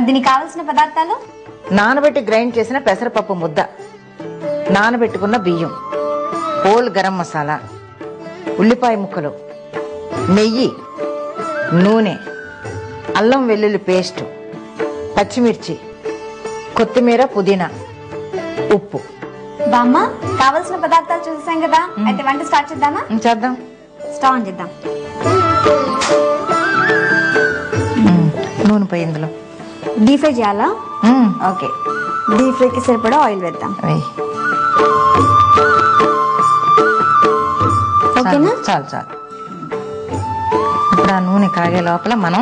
మరి దీనికి కావాల్సిన పదార్థాలు నానబెట్టి గ్రైండ్ చేసిన పెసరపప్పు ముద్ద, నానబెట్టుకున్న బియ్యం, హోల్ గరం మసాలా, ఉల్లిపాయ ముక్కలు, నెయ్యి, నూనె, అల్లం వెల్లుల్లి పేస్ట్, పచ్చిమిర్చి, కొత్తిమీర, పుదీనా, ఉప్పు. బామ్మ కావాల్సిన పదార్థాలు చూసాం కదా, అయితే వంట స్టార్ట్ చేద్దామా? చేద్దాం. స్టవ్ ఆన్ చేద్దాం. నూనె పోయి ఇందులో డీప్ ఫ్రై చేయాలా? ఓకే, డీప్ ఫ్రైకి సరిపడా ఆయిల్ వేద్దాం. ఓకేనా? చాలు చాలు. ఇప్పుడు ఆ నూనె కాగే లోపల మనం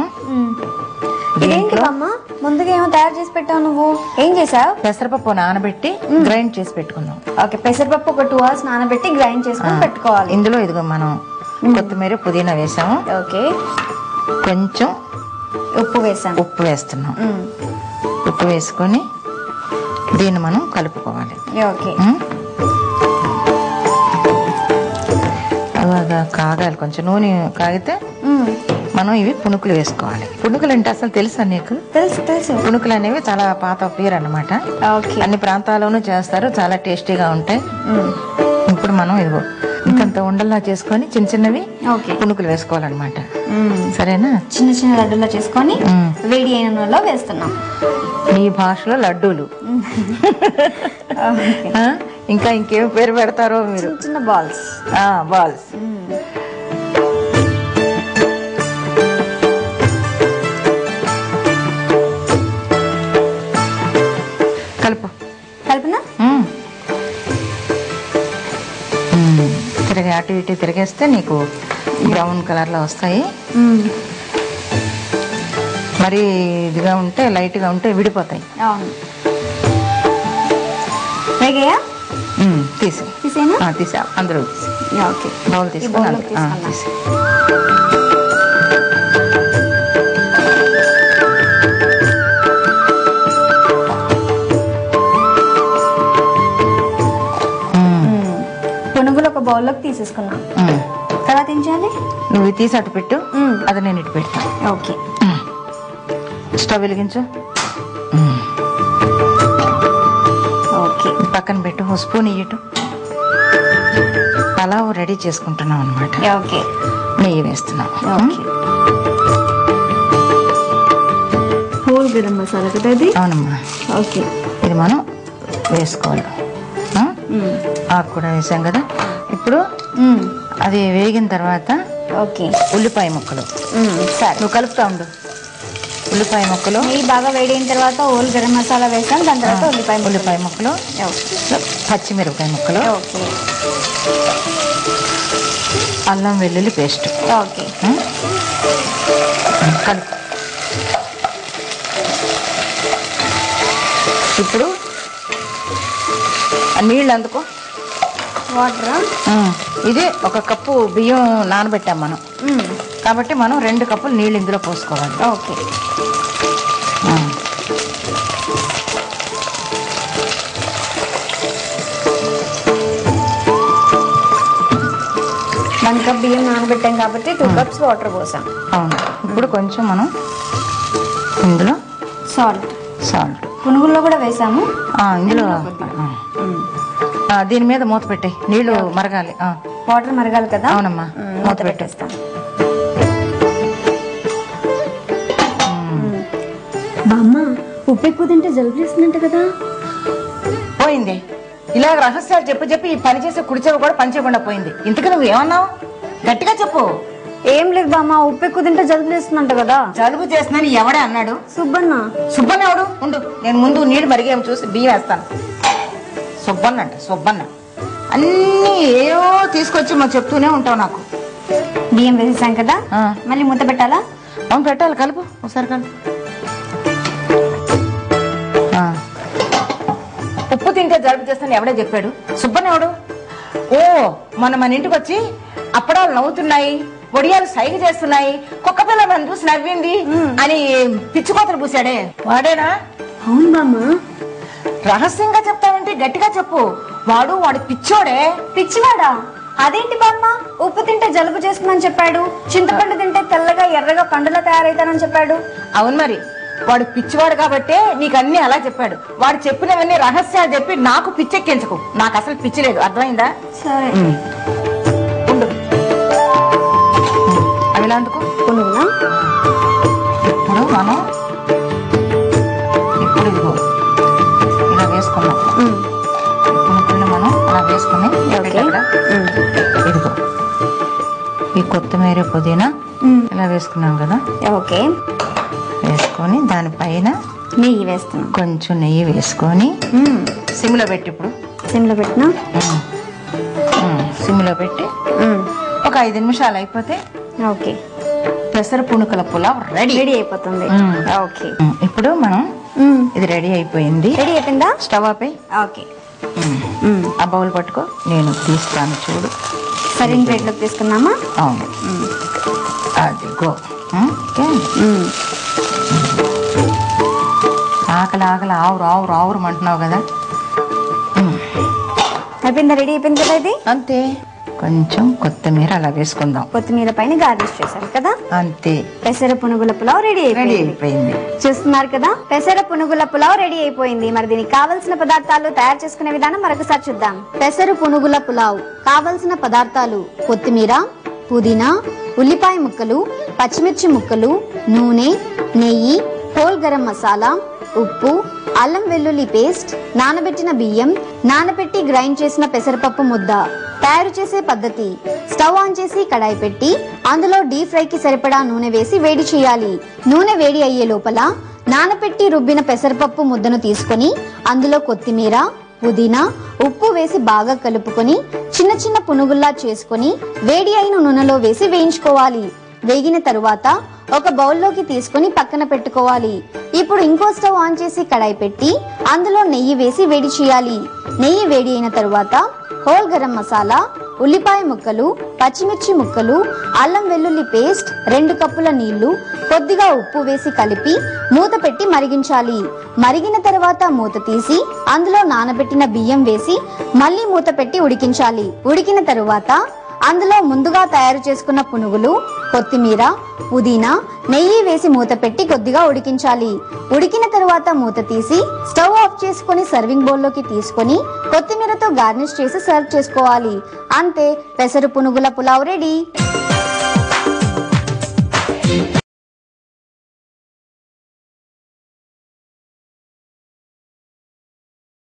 ఇదేంటి అమ్మ, ముందుగా ఏమో తయారు చేసి పెట్టావు, నువ్వు ఏం చేసావు? పెసరపప్పు నానబెట్టి గ్రైండ్ చేసి పెట్టుకున్నాం. ఓకే, పెసరపప్పు ఒక 2 hours నానబెట్టి గ్రైండ్ చేసుకొని పెట్టుకోవాలి. ఇందులో ఇదిగో మనం కొత్తిమీర, పుదీనా వేసాము. ఓకే, కొంచెం ఉప్పు వేసాం. ఉప్పు వేస్తున్నాం. ఉప్పు వేసుకొని దీన్ని మనం కలుపుకోవాలి. ఓకే, అలాగా కాగాలి. కొంచెం నూనె కాగితే మనం ఇవి పునుకులు వేసుకోవాలి. పునుకులు అంటే అసలు తెలుసా నీకు? తెలుసు తెలుసు. పునుకులు అనేవి చాలా పాత పేరు అన్నమాట. అన్ని ప్రాంతాల్లోనూ చేస్తారు, చాలా టేస్టీగా ఉంటాయి. ఇప్పుడు మనం ఇదిగో ఇంకంత ఉండల్లా చేసుకొని చిన్న చిన్నవి పునుకులు వేసుకోవాలన్నమాట. సరేనా? చిన్న చిన్న లడ్డూలా చేసుకొని వేడి అయిన నూనెలో వేస్తున్నాం. ఈ భాషలో లడ్డూలు. ఇంకా ఇంకేం పేరు పెడతారో మీరు? చిన్న బాల్స్. బాల్స్. కలుపు. కలుపునా? తిరగి అటు ఇటు తిరిగేస్తే నీకు బ్రౌన్ కలర్ లో వస్తాయి. మరి ఇదిగా ఉంటే, లైట్ గా ఉంటే విడిపోతాయి. తీసా అందరూ బౌల్ తీసుకుని తీసి పునుగులు ఒక బౌల్లోకి తీసేసుకున్నాం. తర్వాత ఏం చేయాలి? నువ్వు తీసి అటు పెట్టు, అది నేను ఇటు పెడతా. ఓకే, స్టవ్ వెలిగించు. ఓకే, పక్కన పెట్టు. ఓ స్పూన్ ఇయ్యటు. పలావ్ రెడీ చేసుకుంటున్నాం అనమాట. ఓకే, నెయ్యి వేస్తున్నాం. హోల్ గరం మసాలా కదా ఇది? అవునమ్మా. ఓకే, ఇది మనం వేసుకోవాలి. ఆకు కూడా వేసాం కదా. ఇప్పుడు అది వేగిన తర్వాత ఓకే ఉల్లిపాయ ముక్కలు. సరే, నువ్వు కలుపుతా ఉండు. ఉల్లిపాయ ముక్కలు నెయ్యి బాగా వేడైన తర్వాత హోల్ గరం మసాలా వేసాం. దాని తర్వాత ఉల్లిపాయ ముక్కలు, పచ్చిమిరపకాయ ముక్కలు, అల్లం వెల్లుల్లి పేస్ట్. ఓకే, కలుపు. ఇప్పుడు నీళ్ళు అందుకో. వాటర్. ఇది 1 కప్పు బియ్యం నానబెట్టాం మనం, కాబట్టి మనం 2 కప్పులు నీళ్ళు ఇందులో పోసుకోవాలి. ఓకే, వన్ కప్ బియ్యం నానబెట్టాం కాబట్టి 2 cups వాటర్ పోసాం. అవును. ఇప్పుడు కొంచెం మనం ఇందులో సాల్ట్ పునుగుల్లో కూడా వేసాము. ఇందులో దీని మీద మూత పెట్టాయి. నీళ్లు మరగాలి, వాటర్ మరగాలి కదా. అవునమ్మా, మూత పెట్టేస్తాం. బామ్మ, ఉప్పు ఎక్కువ తింటే జలుబు చేస్తుందంట కదా. పోయింది. ఇలా రహస్యాలు చెప్పి ఈ పని చేసే కుడిచేవి కూడా పని చేయకుండా పోయింది. ఇంతకు నువ్వు ఏమన్నావు? గట్టిగా చెప్పు. ఏం లేదు బామ్మ, ఉప్పు ఎక్కువ తింటే జలుబు చేస్తుందంట కదా. జలుబు చేస్తుందని ఎవడే అన్నాడు? సుబ్బన్న. సుబ్బన్న ఎవడు? ఉండు, నేను ముందు నీళ్ళు మరిగేమి చూసి బియ్యం వేస్తాను. సుబ్బన్న అన్ని ఏవో తీసుకొచ్చి మా చెప్తూనే ఉంటావు నాకు. బియ్యం వేసేసాం కదా, మళ్ళీ మూత పెట్టాలా? అవును, పెట్టాలి. కలుపు ఒకసారి, కలుపు. ఉప్పు తింటే జలుబు చేస్తాను ఎవడే చెప్పాడు? సుబ్బన్న ఎవడు? మొన్న మన ఇంటికి వచ్చి అప్పడాలు నవ్వుతున్నాయి, వడియాలు సైగ చేస్తున్నాయి, కుక్క పిల్ల నన్ను చూసి నవ్వింది అని పిచ్చుకోతలు పూసాడే వాడేనా? అవును బామ్మ. రహస్యంగా చెప్తావంటే గట్టిగా చెప్పు. వాడు పిచ్చోడే. పిచ్చివాడా? అదేంటి బామ్మ, ఉప్పు తింటే జలుబు చేస్తుందని చెప్పాడు, చింతపండు తింటే తెల్లగా ఎర్రగా పండులా తయారైతానని చెప్పాడు. అవును, మరి వాడు పిచ్చివాడు కాబట్టే నీకు అన్ని అలా చెప్పాడు. వాడు చెప్పినవన్నీ రహస్యాలు చెప్పి నాకు పిచ్చెక్కించకు. నాకు అసలు పిచ్చి లేదు, అర్థమైందా? సరే. ఉండు, అవి ఇలా అందుకో. పునుగులా? ఇప్పుడు మనం ఇదిగో ఇలా వేసుకున్నాం. పునుగుల్ని మనం అలా వేసుకుని ఇదిగో ఈ కొత్తిమీర పుదీనా ఇలా వేసుకున్నాం కదా. ఓకే. వేసుకొని దానిపైన నెయ్యి వేస్తున్నాం. కొంచెం నెయ్యి వేసుకొని సిమ్లో పెట్టి, ఇప్పుడు సిమ్లో పెట్టినా, సిమ్లో పెట్టి ఒక 5 నిమిషాలు అయిపోతే ఓకే పెసర పునుకుల పులావ్ రెడీ అయిపోతుంది. ఓకే. ఇప్పుడు మనం ఇది రెడీ అయిపోయింది. రెడీ అయిపోయిందా? స్టవ్ ఆపై. ఓకే. ఆ బౌల్ పట్టుకో, నేను తీస్తాను చూడు. సరైన ప్లేట్లోకి తీసుకున్నామా? అవును. అదిగో. ఆకలి ఆకలి ఆవురు ఆవురు ఆవురు అంటున్నావు కదా. అయిపోయిందా? రెడీ అయిపోయింది కదా ఇది. అంతే. కొంచెం కొత్తిమీర అలా వేసుకుందాం. కొత్తిమీర పైన గార్నిష్ చేశారు కదా. అంతే. పెసర పునుగుల పులావ్ రెడీ అయిపోయింది. చూస్తున్నారు కదా, పెసర పునుగుల పులావ్ రెడీ అయిపోయింది. మరి దీనికి కావలసిన పదార్థాలు, తయారు చేసుకునే విధానం మరొకసారి చూద్దాం. పెసర పునుగుల పులావ్ కావలసిన పదార్థాలు: కొత్తిమీర, పుదీనా, ఉల్లిపాయ ముక్కలు, పచ్చిమిర్చి ముక్కలు, నూనె, నెయ్యి, హోల్ గరం మసాలా, ఉప్పు, అల్లం వెల్లుల్లి పేస్ట్, నానబెట్టిన బియ్యం, నానబెట్టి గ్రైండ్ చేసిన పెసరపప్పు ముద్ద. తయారు చేసే పద్ధతి: స్టవ్ ఆన్ చేసి కడాయి పెట్టి అందులో డీప్ ఫ్రైకి సరిపడా నూనె వేసి వేడి చేయాలి. నూనె వేడి అయ్యే లోపల నానబెట్టి రుబ్బిన పెసరపప్పు ముద్దను తీసుకొని అందులో కొత్తిమీర, పుదీనా, ఉప్పు వేసి బాగా కలుపుకొని చిన్న చిన్న పునుగుల్లా చేసుకొని వేడి అయిన నూనెలో వేసి వేయించుకోవాలి. వేగిన తరువాత ఒక బౌల్లోకి తీసుకొని పక్కన పెట్టుకోవాలి. ఇప్పుడు ఇంకో స్టవ్ ఆన్ చేసి కడాయి పెట్టి అందులో నెయ్యి వేసి వేడి చేయాలి. నెయ్యి వేడి అయిన తరువాత హోల్ గరం మసాలా, ఉల్లిపాయ ముక్కలు, పచ్చిమిర్చి ముక్కలు, అల్లం వెల్లుల్లి పేస్ట్, 2 కప్పుల నీళ్లు, కొద్దిగా ఉప్పు వేసి కలిపి మూత పెట్టి మరిగించాలి. మరిగిన తర్వాత మూత తీసి అందులో నానబెట్టిన బియ్యం వేసి మళ్ళీ మూత పెట్టి ఉడికించాలి. ఉడికిన తరువాత అందులో ముందుగా తయారు చేసుకున్న పునుగులు, కొత్తిమీర, పుదీనా, నెయ్యి వేసి మూత పెట్టి కొద్దిగా ఉడికించాలి. ఉడికిన తరువాత మూత తీసి స్టవ్ ఆఫ్ చేసుకుని సర్వింగ్ బౌల్లోకి తీసుకొని కొత్తిమీరతో గార్నిష్ చేసి సర్వ్ చేసుకోవాలి. అంతే, పెసర పునుగుల పులావ్ రెడీ.